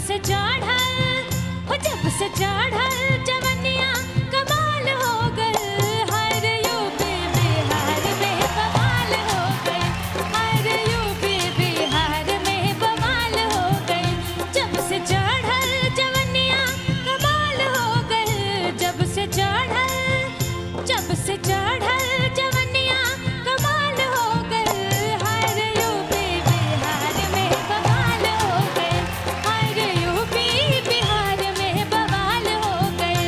से चढ़ल, जब से चढ़ल जवनिया कमाल हो गए, हर यूपी बिहार में बवाल हो गए, हर यूपी बिहार में बवाल हो गए। जब से चढ़ल जवनिया कमाल हो गए, जब से चढ़ल जवनिया कमाल हो गए, हर यूपी बिहार में बवाल हो गए, हर यूपी बिहार में बवाल हो गए।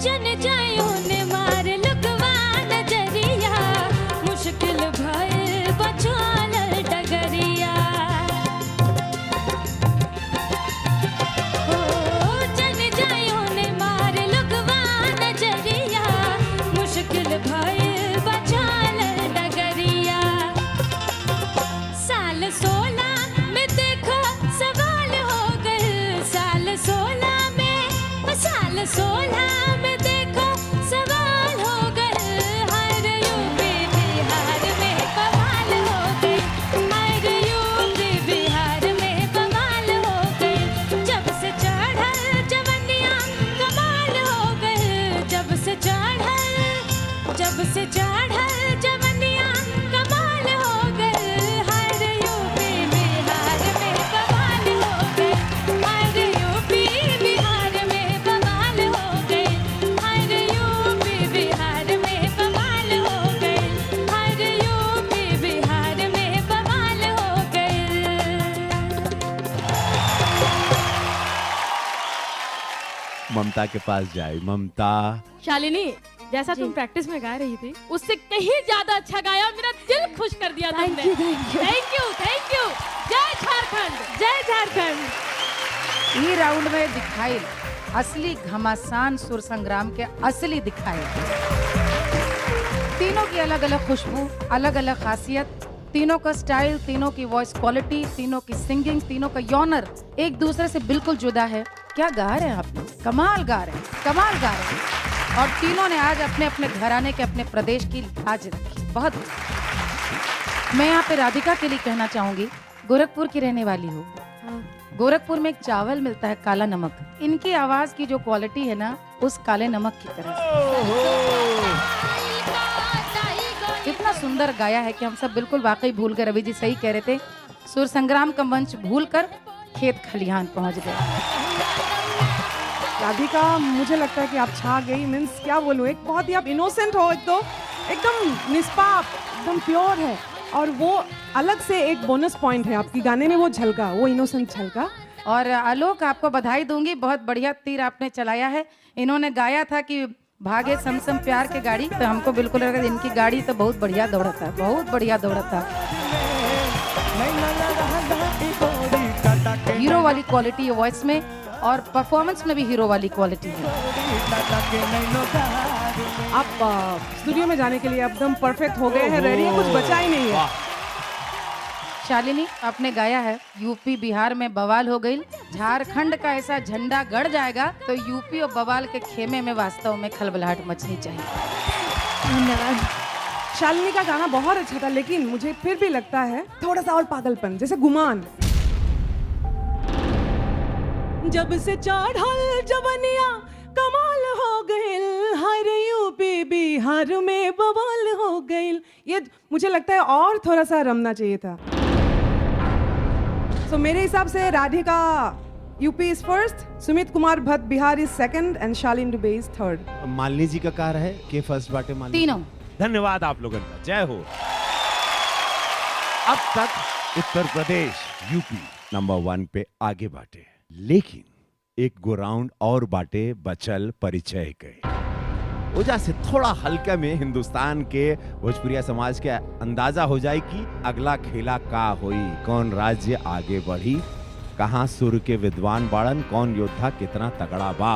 जन जायों ने मार लुकवा नजरिया, मुश्किल भइल बचाल डगरिया। ओ जन जायों ने मार लुकवा नजरिया, मुश्किल भइल बचाल डगरिया। साल 16 में देखो सवाल हो गए, साल 16 में देखो सवाल हो गए, हर यूपी बिहार में बवाल हो गए, हर यूपी बिहार में बवाल हो गए। जब से चढ़ल जवनिया कमाल हो गए, जब से चढ़ल जवनिया कमाल हो गए, हर यूपी बिहार में बवाल हो गए, हर यूपी बिहार में बवाल हो गए, हर यूपी बिहार में बवाल हो गए, हर यूपी बिहार में बवाल हो गए। ममता के पास जाए। ममता, शालिनी, जैसा तुम प्रैक्टिस में गा रही थी उससे कहीं ज्यादा अच्छा गाया, मेरा दिल खुश कर दिया तुमने। Thank you. जय झारखंड, जय झारखंड। ई राउंड में दिखाई असली घमासान सुर संग्राम के असली दिखाई। तीनों की अलग अलग खुशबू, अलग अलग खासियत, तीनों का स्टाइल, तीनों की वॉइस क्वालिटी, तीनों की सिंगिंग, तीनों का यॉनर एक दूसरे से बिल्कुल जुदा है। क्या गा रहे हैं आप लोग, कमाल गा रहे हैं, कमाल गा रहे हैं। और तीनों ने आज अपने अपने घराने के, अपने प्रदेश की लाज रखी। बहुत मैं यहाँ पे राधिका के लिए कहना चाहूंगी, गोरखपुर की रहने वाली हूँ। गोरखपुर में एक चावल मिलता है काला नमक, इनकी आवाज की जो क्वालिटी है ना, उस काले नमक की तरह इतना सुंदर गाया है कि हम सब बिल्कुल वाकई भूल गए। रवि जी सही कह रहे थे, सुर संग्राम का मंच भूलकर खेत खलिहान पहुंच गए। राधिका, मुझे लगता है कि आप छा गई। मीन्स क्या बोलूं, एक बहुत ही आप इनोसेंट हो, एकदम निष्पाप, एकदम प्योर है। और वो अलग से एक बोनस पॉइंट है आपकी गाने में, वो झलका, वो इनोसेंट झलका। और आलोक, आपको बधाई दूंगी, बहुत बढ़िया तीर आपने चलाया है। इन्होंने गाया था कि भागे समसम प्यार के गाड़ी, तो हमको बिल्कुल लगा इनकी गाड़ी तो बहुत बढ़िया दौड़ता है, बहुत बढ़िया दौड़ता है। हीरो वाली क्वालिटी है वॉइस में, और परफॉर्मेंस में भी हीरो वाली क्वालिटी है। आप स्टूडियो में जाने के लिए एकदम परफेक्ट हो गए हैं, रेडी है, कुछ बचा ही नहीं है। शालिनी, आपने गाया है यूपी बिहार में बवाल हो गई, झारखंड का ऐसा झंडा गड़ जाएगा तो यूपी और बवाल के खेमे में वास्तव में खलबलाहट मचनी चाहिए। धन्यवाद। शालिनी का गाना बहुत अच्छा था, लेकिन मुझे फिर भी लगता है थोड़ा सा और पागलपन, जैसे गुमान। जब से चढ़ल जवनिया कमाल हो गइल, हर यूपी बिहार में बवाल हो गइल, ये मुझे लगता है और थोड़ा सा रमना चाहिए था। So, मेरे हिसाब से Radhika UP is first, Sumit Kumar Bhatt Bihar is second and Shalini Dubey is third. Malini ji का कार है के फर्स्ट बाटे मालिनी? तीनों। धन्यवाद आप लोगों का, जय हो। अब तक उत्तर प्रदेश यूपी नंबर 1 पे आगे बाटे, लेकिन एक गो राउंड और बाटे बचल परिचय के वजह से थोड़ा हल्का में हिंदुस्तान के भोजपुरिया समाज के अंदाजा हो जाए कि अगला खेला का होई, कौन राज्य आगे बढ़ी, कहां सुर के विद्वान बाड़न, कौन योद्धा कितना तगड़ा बा।